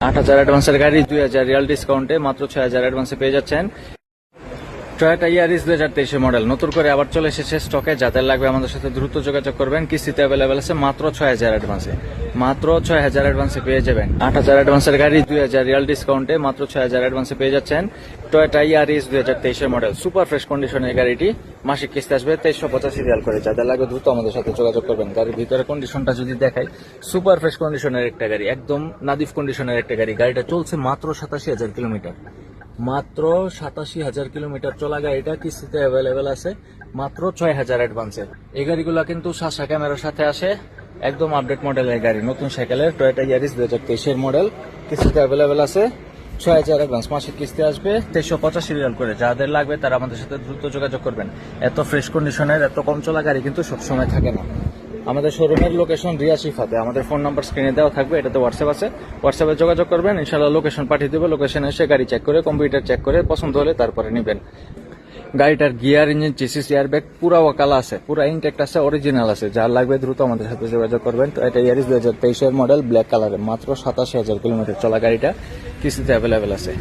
8,000 অ্যাডভান্সের গাড়ি 2,000 রিয়াল ডিসকাউন্টে মাত্র 6,000 অ্যাডভান্সে পেয়ে যাচ্ছেন। টয়োটা ইয়ারিস 2023 মডেল নতুন করে আবার চলে এসেছে স্টকে। যাদের লাগবে আমাদের সাথে দ্রুত যোগাযোগ করবেন। কিস্তিতে অ্যাভেলেবেল আছে মাত্র 6,000 অ্যাডভান্সে, মাত্র 6,000 অ্যাডভান্সে পেয়ে যাবেন। 8,000 অ্যাডভান্সের গাড়ি 2,000 রিয়াল ডিসকাউন্টে মাত্র 6,000 অ্যাডভান্সে পেয়ে যাচ্ছেন। Toyota Yaris 2023 model super fresh কন্ডিশনের গাড়িটি মাসিক কিস্তি আসবে 2385 রিয়াল করে। যাদের লাগবে দ্রুত আমাদের সাথে যোগাযোগ করবেন। গাড়ির ভিতরে কন্ডিশনটা যদি দেখাই, সুপার ফ্রেশ কন্ডিশনের একটা গাড়ি, একদম নাদিফ কন্ডিশনের একটা গাড়ি। গাড়িটা চলছে মাত্র 87,000 কিলোমিটার, মাত্র 87,000 কিলোমিটার চলা গাড়িটা কিস্তিতে অ্যাভেলেবেল আছে মাত্র 6,000 অ্যাডভান্সে। এই গাড়িগুলো কিন্তু শাসা ক্যামেরার সাথে আসে, একদম আপডেট মডেলের গাড়ি, নতুন সাইকেলের টয়োটা ইয়ারিস 2023 মডেল। কিস্তিতে অ্যাভেলেবেল আছে 6,000 অ্যাডভান্স, মাসিক কিস্তি আসবে 2385 রিয়াল করে। যাদের লাগবে তারা আমাদের সাথে দ্রুত যোগাযোগ করবেন। এত ফ্রেশ কন্ডিশনের এত কম চলা গাড়ি কিন্তু সবসময় থাকে না। আমাদের শোরুমের লোকেশন রিয়া শিফাতে, আমাদের ফোন নাম্বার স্ক্রিনে দেওয়া থাকবে, এটাতে হোয়াটসঅ্যাপ আছে, হোয়াটসঅ্যাপে যোগাযোগ করবেন। ইনশাআল্লাহ লোকেশন পাঠিয়ে দেবো। লোকেশনে এসে গাড়ি চেক করে, কম্পিউটার চেক করে পছন্দ হলে তারপরে নেবেন। গাড়িটার গিয়ার, ইঞ্জিন, চেসিস, এয়ারব্যাগ পুরা ওয়াকালা আছে, পুরা ইনটেক্ট আছে, অরিজিনাল আছে। যার লাগবে দ্রুত আমাদের সাথে যোগাযোগ করবেন। তো এটা ইয়ারিস 2023 মডেল, ব্ল্যাক কালারে, মাত্র 87,000 কিলোমিটার চলা গাড়িটা কিস্তিতে অ্যাভেলেবেল আছে।